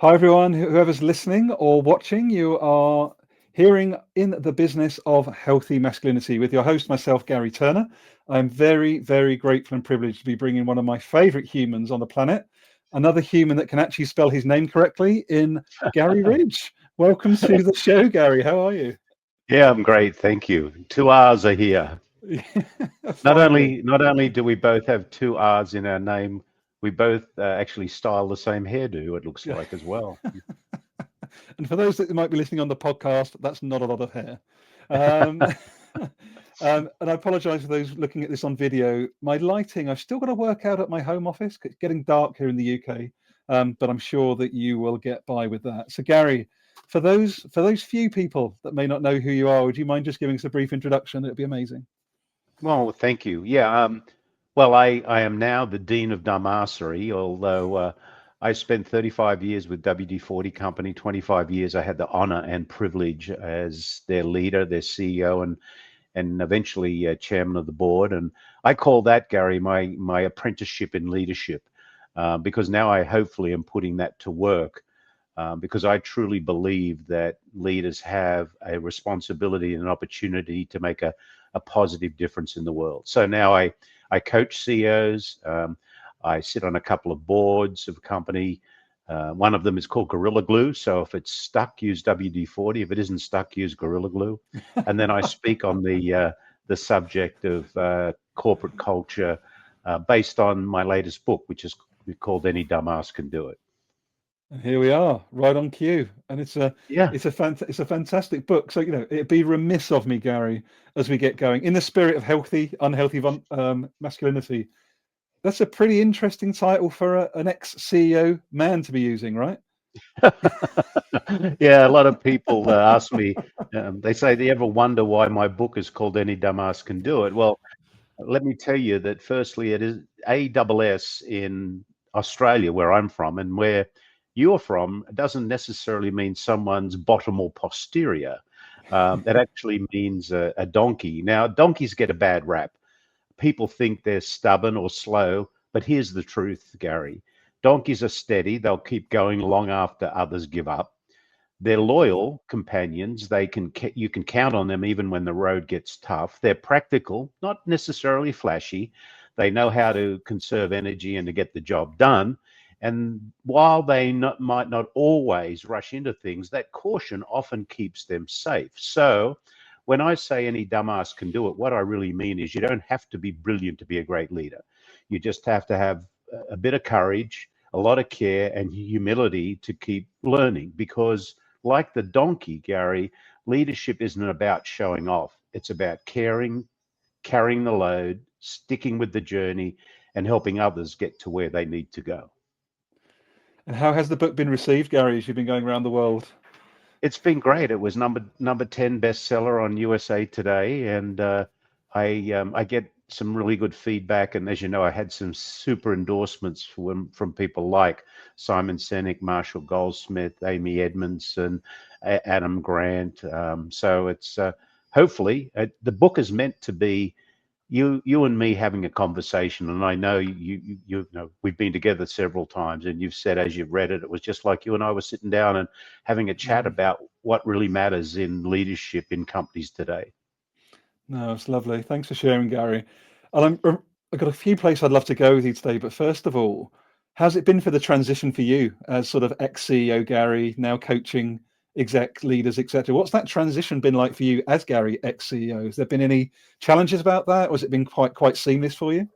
Hi, everyone. Whoever's listening or watching, you are hearing In the Business of Healthy Masculinity with your host, myself, Gary Turner. I'm very, very grateful and privileged to be bringing one of my favorite humans on the planet, another human that can actually spell his name correctly, in Garry Ridge. Welcome to the show, Gary. How are you? Yeah, I'm great, thank you. 2 R's are here. Not Finally. only not only do we both have 2 R's in our name, we both actually style the same hairdo, it looks Yeah. like as well. And for those that might be listening on the podcast, that's not a lot of hair. Um, and I apologise for those looking at this on video. My lighting, I've still got to work out at my home office. It's getting dark here in the UK, but I'm sure that you will get by with that. So, Gary, for those few people that may not know who you are, would you mind just giving us a brief introduction? It'd be amazing. Well, thank you. Yeah, well, I am now the Dean of Dharmassery, although I spent 35 years with WD-40 Company, 25 years I had the honor and privilege as their leader, their CEO, and eventually chairman of the board. And I call that, Gary, my apprenticeship in leadership, because now I hopefully am putting that to work, because I truly believe that leaders have a responsibility and an opportunity to make a positive difference in the world. So now I coach CEOs. I sit on a couple of boards of a company. One of them is called Gorilla Glue. So if it's stuck, use WD-40. If it isn't stuck, use Gorilla Glue. And then I speak on the subject of corporate culture, based on my latest book, which is called Any Dumbass Can Do It. And here we are, right on cue, and it's a Yeah. it's a fantastic book. So it'd be remiss of me, Gary, as we get going, in the spirit of healthy, unhealthy masculinity. That's a pretty interesting title for an ex-CEO man to be using, right? Yeah, a lot of people ask me, they say, they ever wonder why my book is called Any Dumbass Can Do It? Well, let me tell you that firstly, it is ASS in Australia, where I'm from, and where you're from, doesn't necessarily mean someone's bottom or posterior. It actually means a donkey. Now, donkeys get a bad rap. People think they're stubborn or slow, but here's the truth, Gary. Donkeys are steady. They'll keep going long after others give up. They're loyal companions. You can count on them even when the road gets tough. They're practical, not necessarily flashy. They know how to conserve energy and to get the job done. And while might not always rush into things, that caution often keeps them safe. So when I say any dumbass can do it, what I really mean is you don't have to be brilliant to be a great leader. You just have to have a bit of courage, a lot of care, and humility to keep learning, because like the donkey, Gary, leadership isn't about showing off. It's about caring, carrying the load, sticking with the journey, and helping others get to where they need to go. And how has the book been received, Gary, as you've been going around the world? It's been great. It was number 10 bestseller on USA Today, and I get some really good feedback. And as you know, I had some super endorsements from people like Simon Sinek, Marshall Goldsmith, Amy Edmondson, Adam Grant. So it's hopefully the book is meant to be you and me having a conversation. And I know you know we've been together several times, and you've said as you've read it, it was just like you and I were sitting down and having a chat Mm. about what really matters in leadership in companies today. No, it's lovely. Thanks for sharing, Gary. And I've got a few places I'd love to go with you today, but first of all, how's it been for the transition for you as sort of ex-CEO Gary, now coaching exec leaders, etc.? What's that transition been like for you as Gary, ex-CEO? Has there been any challenges about that, or has it been quite seamless for you?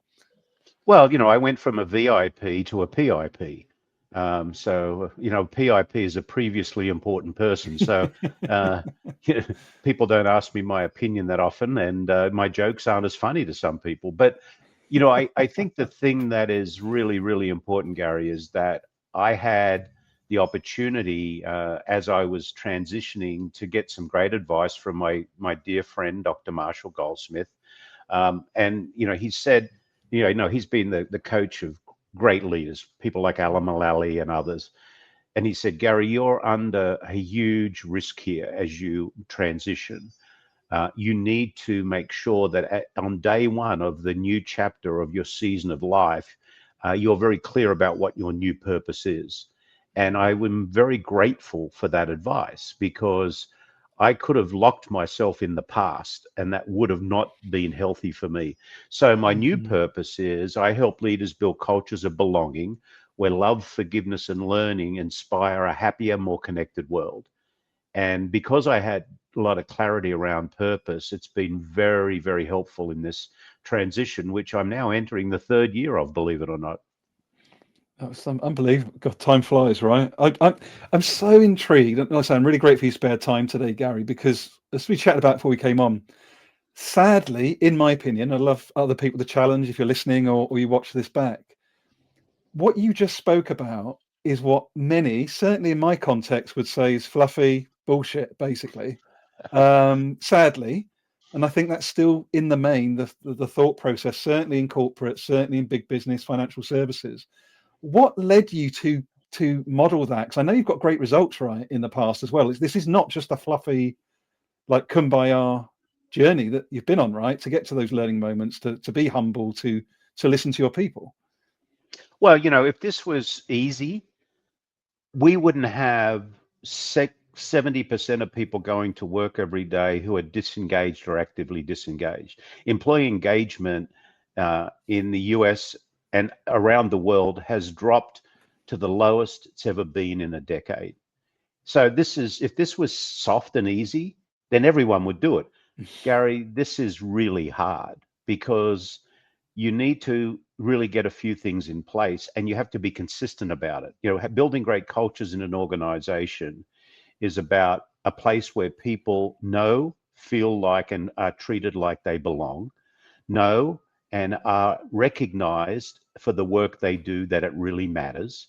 Well, I went from a VIP to a PIP. So, PIP is a previously important person. So, uh, people don't ask me my opinion that often, and my jokes aren't as funny to some people. But, I think the thing that is really, really important, Gary, is that I had the opportunity, as I was transitioning, to get some great advice from my dear friend, Dr. Marshall Goldsmith. And, he said, he's been the coach of great leaders, people like Alan Mullally and others. And he said, Gary, you're under a huge risk here as you transition. You need to make sure that on day one of the new chapter of your season of life, you're very clear about what your new purpose is. And I am very grateful for that advice, because I could have locked myself in the past and that would have not been healthy for me. So my new Mhm. purpose is I help leaders build cultures of belonging where love, forgiveness, and learning inspire a happier, more connected world. And because I had a lot of clarity around purpose, it's been very, very helpful in this transition, which I'm now entering the third year of, believe it or not. That was unbelievable. God, time flies, right? I'm so intrigued. And like I say, I'm really grateful you spared time today, Gary, because as we chatted about before we came on, sadly, in my opinion, I love other people to challenge if you're listening or you watch this back. What you just spoke about is what many, certainly in my context, would say is fluffy bullshit, basically. Sadly. And I think that's still in the main, the thought process, certainly in corporate, certainly in big business, financial services. What led you to model that? Because I know you've got great results, right, in the past as well. This is not just a fluffy, like, kumbaya journey that you've been on, right, to get to those learning moments, to be humble, to listen to your people. Well, if this was easy, we wouldn't have 70% of people going to work every day who are disengaged or actively disengaged. Employee engagement in the US and around the world has dropped to the lowest it's ever been in a decade. So if this was soft and easy, then everyone would do it. Gary, this is really hard, because you need to really get a few things in place, and you have to be consistent about it. Building great cultures in an organization is about a place where people know, feel like, and are treated like they belong, know and are recognized for the work they do, that it really matters,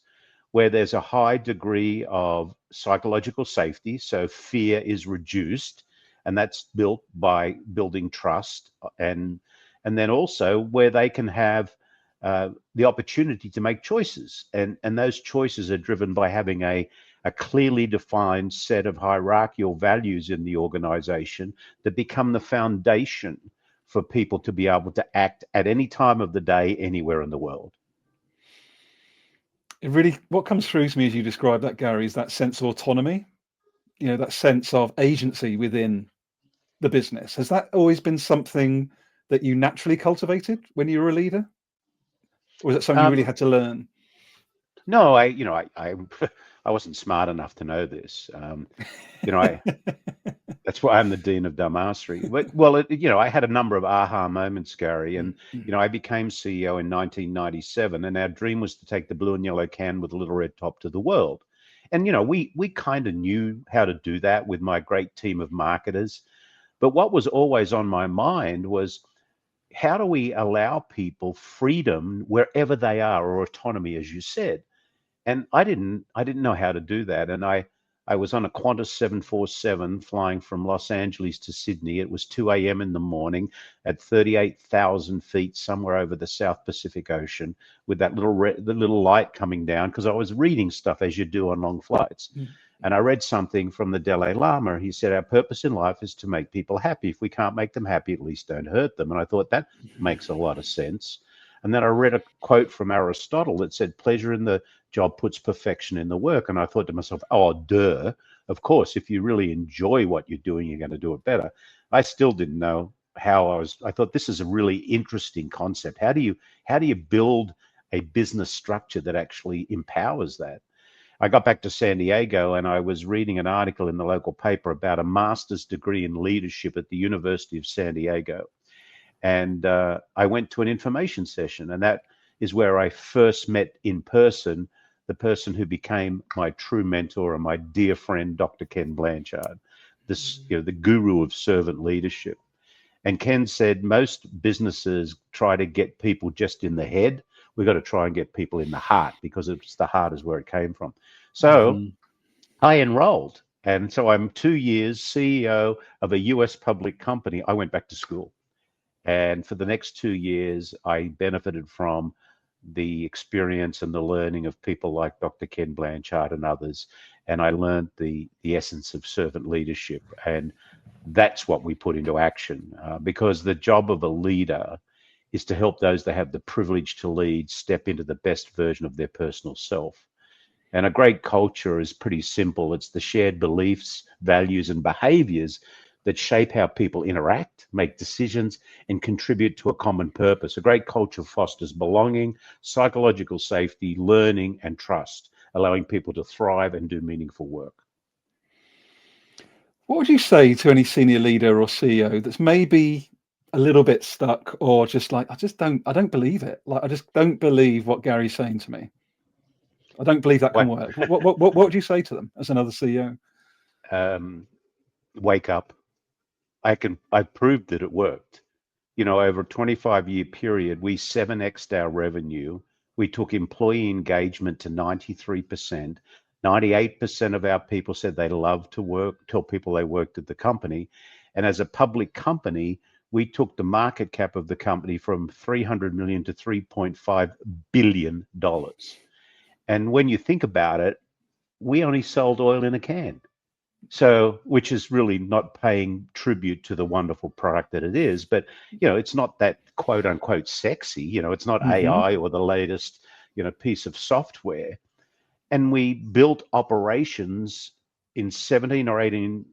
where there's a high degree of psychological safety, so fear is reduced, and that's built by building trust, and then also where they can have the opportunity to make choices, and those choices are driven by having a clearly defined set of hierarchical values in the organization that become the foundation for people to be able to act at any time of the day, anywhere in the world. It really, what comes through to me as you describe that, Gary, is that sense of autonomy, that sense of agency within the business. Has that always been something that you naturally cultivated when you were a leader? Or was it something you really Um, had to learn? no, I I wasn't smart enough to know this. I That's why I'm the dean of dumbassery. Well, I had a number of aha moments, Gary, and I became CEO in 1997, and our dream was to take the blue and yellow can with a little red top to the world. And we kind of knew how to do that with my great team of marketers. But what was always on my mind was, how do we allow people freedom wherever they are, or autonomy, as you said? And I didn't know how to do that. And I was on a Qantas 747 flying from Los Angeles to Sydney. It was 2 a.m. in the morning at 38,000 feet somewhere over the South Pacific Ocean, with that the little light coming down, because I was reading stuff as you do on long flights. And I read something from the Dalai Lama. He said, our purpose in life is to make people happy. If we can't make them happy, at least don't hurt them. And I thought that makes a lot of sense. And then I read a quote from Aristotle that said, pleasure in the job puts perfection in the work. And I thought to myself, oh, duh. Of course, if you really enjoy what you're doing, you're going to do it better. I still didn't know how I thought this is a really interesting concept. How do you build a business structure that actually empowers that? I got back to San Diego, and I was reading an article in the local paper about a master's degree in leadership at the University of San Diego. And I went to an information session, and that is where I first met in person the person who became my true mentor and my dear friend, Dr. Ken Blanchard, the guru of servant leadership. And Ken said, most businesses try to get people just in the head. We've got to try and get people in the heart, because it's the heart is where it came from. So I enrolled. And so I'm 2 years CEO of a US public company. I went back to school. And for the next 2 years, I benefited from the experience and the learning of people like Dr. Ken Blanchard and others. And I learned the essence of servant leadership. And that's what we put into action, because the job of a leader is to help those that have the privilege to lead step into the best version of their personal self. And a great culture is pretty simple. It's the shared beliefs, values, and behaviors that shape how people interact, make decisions, and contribute to a common purpose. A great culture fosters belonging, psychological safety, learning, and trust, allowing people to thrive and do meaningful work. What would you say to any senior leader or CEO that's maybe a little bit stuck, or just like, I don't believe it. Like, I just don't believe what Gary's saying to me. I don't believe that can work. What would you say to them as another CEO? Wake up. I proved that it worked. Over a 25-year period, we 7x'd our revenue. We took employee engagement to 93%. 98% of our people said they loved to work, tell people they worked at the company. And as a public company, we took the market cap of the company from 300 million to $3.5 billion. And when you think about it, we only sold oil in a can. So, which is really not paying tribute to the wonderful product that it is, but it's not that quote unquote sexy. It's not AI or the latest piece of software. And we built operations in 17 or 18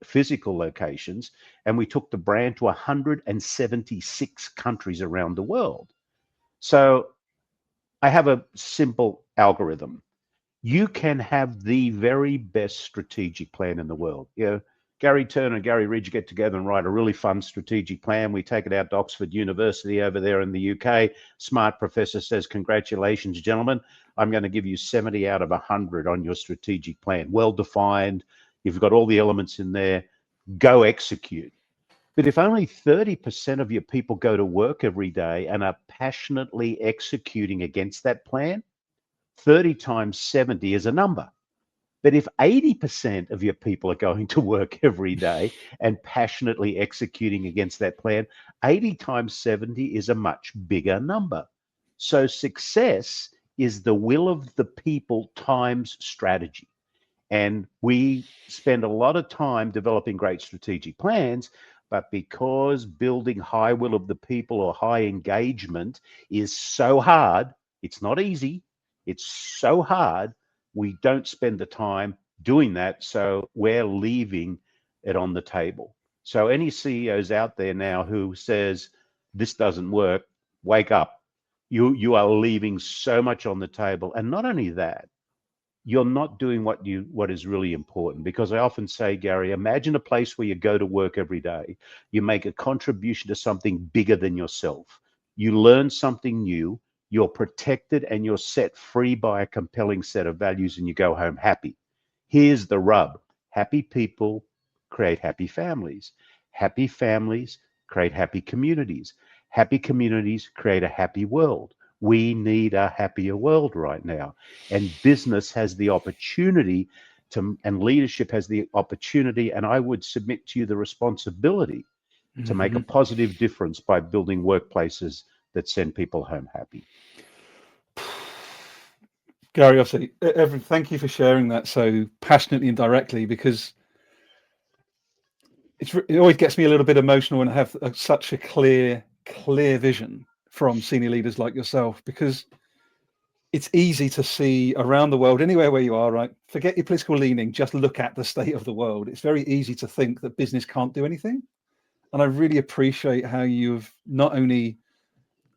physical locations, and we took the brand to 176 countries around the world. So I have a simple algorithm. You can have the very best strategic plan in the world. Gary Turner and Garry Ridge get together and write a really fun strategic plan. We take it out to Oxford University over there in the UK. Smart professor says, congratulations, gentlemen. I'm going to give you 70 out of 100 on your strategic plan. Well defined. You've got all the elements in there. Go execute. But if only 30% of your people go to work every day and are passionately executing against that plan, 30 times 70 is a number. But if 80% of your people are going to work every day and passionately executing against that plan, 80 times 70 is a much bigger number. So success is the will of the people times strategy. And we spend a lot of time developing great strategic plans, but because building high will of the people or high engagement is so hard, it's not easy. It's so hard, we don't spend the time doing that, so we're leaving it on the table. So any CEOs out there now who says this doesn't work, wake up. You are leaving so much on the table. And not only that, you're not doing what is really important. Because I often say, Gary, imagine a place where you go to work every day. You make a contribution to something bigger than yourself. You learn something new. You're protected and you're set free by a compelling set of values, and you go home happy. Here's the rub. Happy people create happy families. Happy families create happy communities. Happy communities create a happy world. We need a happier world right now. And business has the opportunity to, and leadership has the opportunity, and I would submit to you the responsibility to make a positive difference by building workplaces that send people home happy. Gary, obviously, thank you for sharing that so passionately and directly, because it always gets me a little bit emotional when I have such a clear vision from senior leaders like yourself, because it's easy to see around the world, anywhere where you are, right? Forget your political leaning, just look at the state of the world. It's very easy to think that business can't do anything. And I really appreciate how you've not only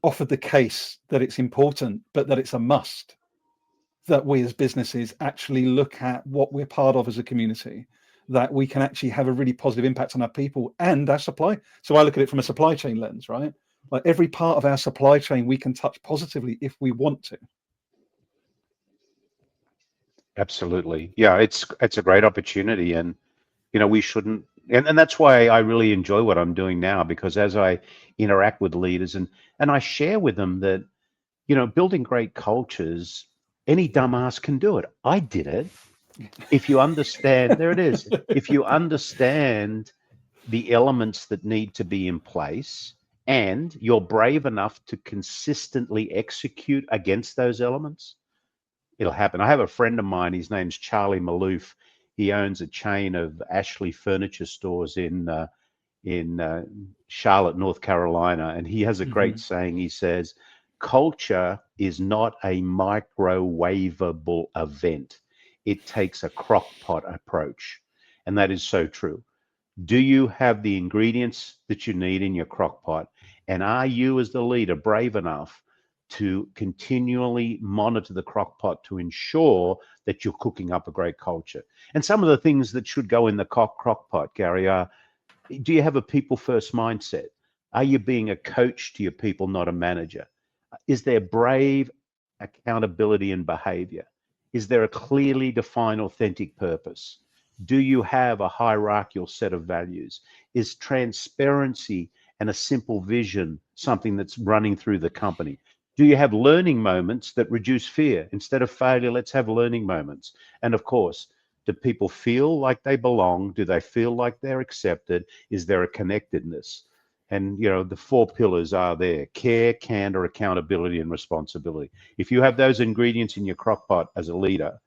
offered the case that it's important, but that it's a must that we as businesses actually look at what we're part of as a community, that we can actually have a really positive impact on our people and our supply. So I look at it from a supply chain lens, right? Like every part of our supply chain, we can touch positively if we want to. Absolutely. Yeah, it's a great opportunity, and we shouldn't, and that's why I really enjoy what I'm doing now, because as I interact with leaders and I share with them that building great cultures, any dumbass can do it. I did it. If you understand, there it is. If you understand the elements that need to be in place and you're brave enough to consistently execute against those elements, it'll happen. I have a friend of mine, his name's Charlie Maloof. He owns a chain of Ashley furniture stores in Charlotte, North Carolina. And he has a great saying. He says, Culture is not a microwavable event. It takes a crock pot approach. And that is so true. Do you have the ingredients that you need in your crock pot? And are you, as the leader, brave enough to continually monitor the crock pot to ensure that you're cooking up a great culture? And some of the things that should go in the crock pot, Gary, are: do you have a people first mindset? Are you being a coach to your people, not a manager? Is there brave accountability and behavior? Is there a clearly defined, authentic purpose? Do you have a hierarchical set of values? Is transparency and a simple vision something that's running through the company? Do you have learning moments that reduce fear? Instead of failure, let's have learning moments. And of course, do people feel like they belong? Do they feel like they're accepted? Is there a connectedness? And, you know, the four pillars are there: care, candor, accountability, and responsibility. If you have those ingredients in your crock pot as a leader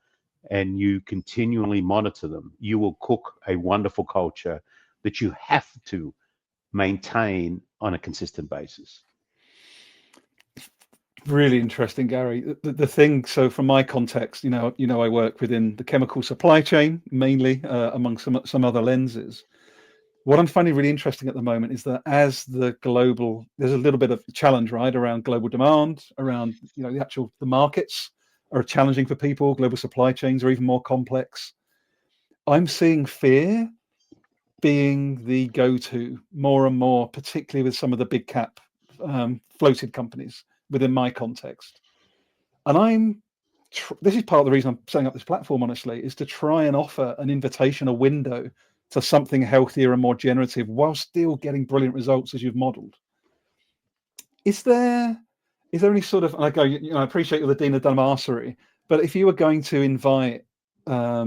and you continually monitor them, you will cook a wonderful culture that you have to maintain on a consistent basis. Really interesting, Gary. The thing, so from my context, I work within the chemical supply chain mainly, among some other lenses. What I'm finding really interesting at the moment is that as there's a little bit of challenge, right, around global demand, around the markets are challenging for people. Global supply chains are even more complex. I'm seeing fear being the go-to more and more, particularly with some of the big cap floated companies within my context. And this is part of the reason I'm setting up this platform, honestly, is to try and offer an invitation, a window to something healthier and more generative while still getting brilliant results as you've modeled. Is there any sort of, I appreciate you're the Dean of Damarsary, but if you were going to invite a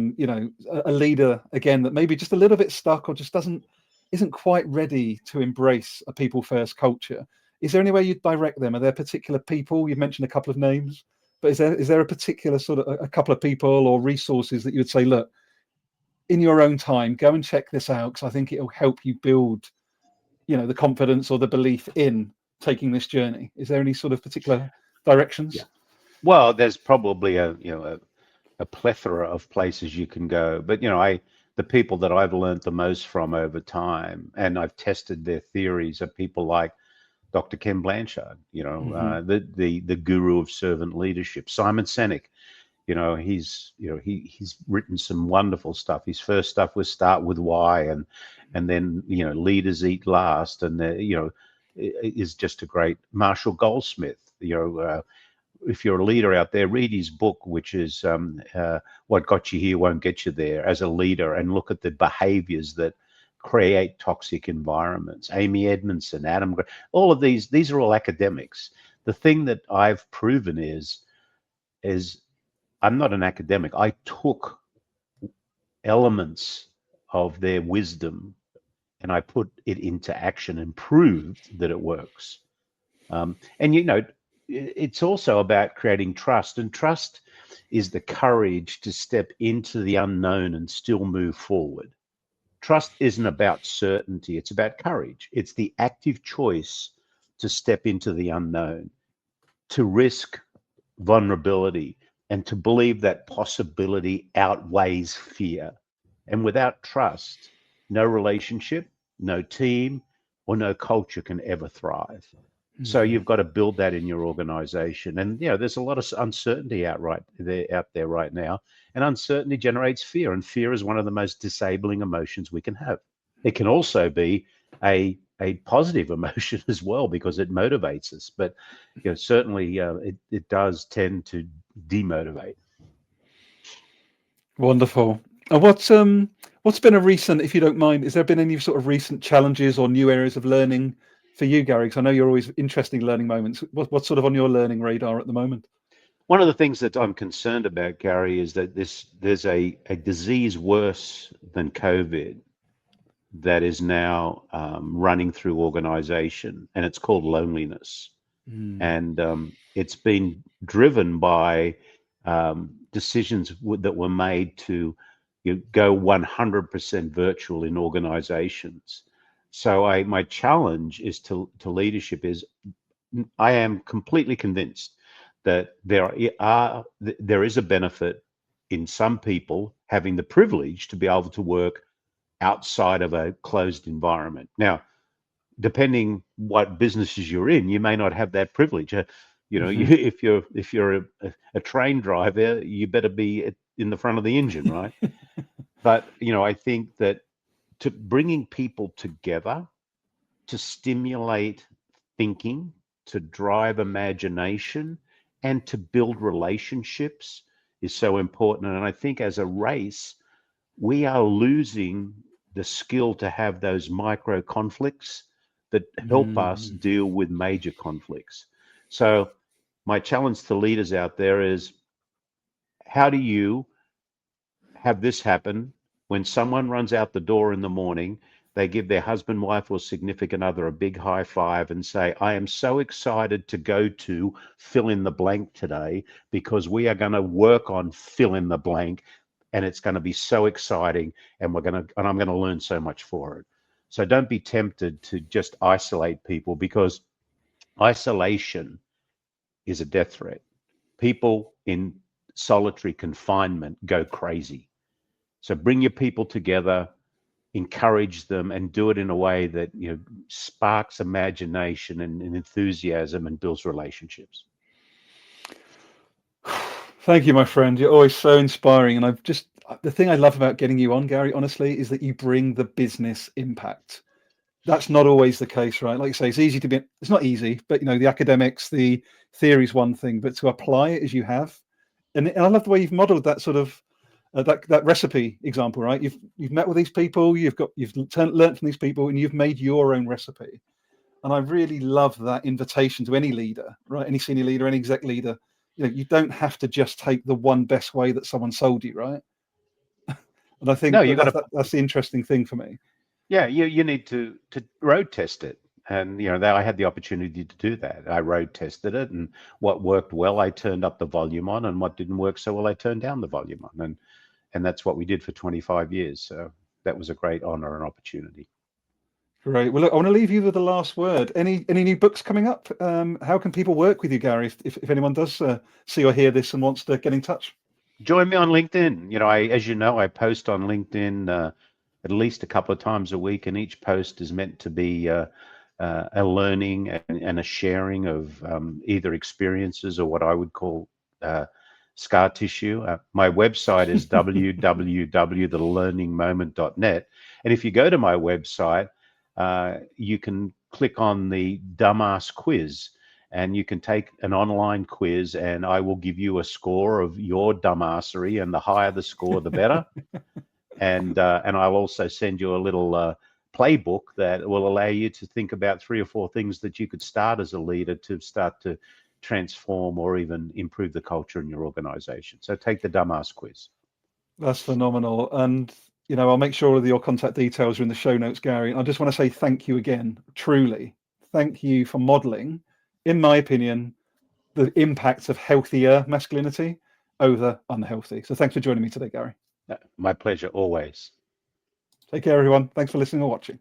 leader again that maybe just a little bit stuck or just isn't quite ready to embrace a people first culture, is there any way you'd direct them? Are there particular people? You've mentioned a couple of names, but is there a particular sort of a couple of people or resources that you would say, look, in your own time, go and check this out, because I think it'll help you build, the confidence or the belief in taking this journey? Is there any sort of particular directions? Yeah. Well, there's probably a plethora of places you can go, but the people that I've learned the most from over time, and I've tested their theories, are people like Dr. Ken Blanchard, the guru of servant leadership. Simon Sinek, he's written some wonderful stuff. His first stuff was Start With Why, and then Leaders Eat Last, and is just a great. Marshall Goldsmith, if you're a leader out there, read his book, which is What Got You Here Won't Get You There, as a leader, and look at the behaviors that create toxic environments. Amy Edmondson, Adam, all of these are all academics. The thing that I've proven is I'm not an academic. I took elements of their wisdom and I put it into action and proved that it works. And it's also about creating trust, and trust is the courage to step into the unknown and still move forward. Trust isn't about certainty, it's about courage. It's the active choice to step into the unknown, to risk vulnerability, and to believe that possibility outweighs fear. And without trust, no relationship, no team, or no culture can ever thrive. So you've got to build that in your organization. And there's a lot of uncertainty out there right now. And uncertainty generates fear. And fear is one of the most disabling emotions we can have. It can also be a positive emotion as well, because it motivates us. But certainly it does tend to demotivate. Wonderful. And what's been a recent, if you don't mind, has there been any sort of recent challenges or new areas of learning for you, Gary? Because I know you're always interested in learning moments. What's sort of on your learning radar at the moment? One of the things that I'm concerned about, Gary, is that there's a disease worse than COVID that is now running through organization, and it's called loneliness. And it's been driven by decisions that were made to go 100% virtual in organizations. So my challenge is to leadership is, I am completely convinced that there is a benefit in some people having the privilege to be able to work outside of a closed environment. Now, depending what businesses you're in, you may not have that privilege. If you're a train driver, you better be in the front of the engine, right? But I think that to bringing people together to stimulate thinking, to drive imagination, and to build relationships is so important. And I think as a race, we are losing the skill to have those micro conflicts that help us deal with major conflicts. So my challenge to leaders out there is, how do you have this happen when someone runs out the door in the morning? They give their husband, wife, or significant other a big high five and say, I am so excited to go to fill in the blank today because we are going to work on fill in the blank, and it's going to be so exciting, and I'm going to learn so much for it. So don't be tempted to just isolate people, because isolation is a death threat. People in solitary confinement go crazy. So bring your people together, encourage them, and do it in a way that sparks imagination and enthusiasm and builds relationships. Thank you, my friend. You're always so inspiring. And the thing I love about getting you on, Gary, honestly, is that you bring the business impact. That's not always the case, right? Like you say, it's not easy, but the academics, the theory is one thing, but to apply it as you have. And I love the way you've modeled that sort of that recipe example, right? You've met with these people, you've learned from these people, and you've made your own recipe. And I really love that invitation to any leader, right? Any senior leader, any exec leader. You don't have to just take the one best way that someone sold you, right? And I think that's the interesting thing for me. Yeah, you need to road test it. And I had the opportunity to do that. I road tested it, and what worked well, I turned up the volume on, and what didn't work so well, I turned down the volume on. And that's what we did for 25 years. So that was a great honor and opportunity. Great. Well, look, I want to leave you with the last word. Any new books coming up? How can people work with you, Gary, if anyone does see or hear this and wants to get in touch? Join me on LinkedIn. As you know, I post on LinkedIn at least a couple of times a week, and each post is meant to be a learning and a sharing of either experiences or what I would call scar tissue. My website is www.thelearningmoment.net. And if you go to my website, you can click on the Dumbass quiz, and you can take an online quiz, and I will give you a score of your dumbassery, and the higher the score, the better. And I'll also send you a little playbook that will allow you to think about 3 or 4 things that you could start as a leader to start to transform or even improve the culture in your organization. So take the Dumbass quiz. That's phenomenal. And I'll make sure all of your contact details are in the show notes, Gary. And I just want to say thank you again. Truly, thank you for modeling, in my opinion, the impact of healthier masculinity over unhealthy. So thanks for joining me today, Gary. My pleasure, always. Take care, everyone. Thanks for listening or watching.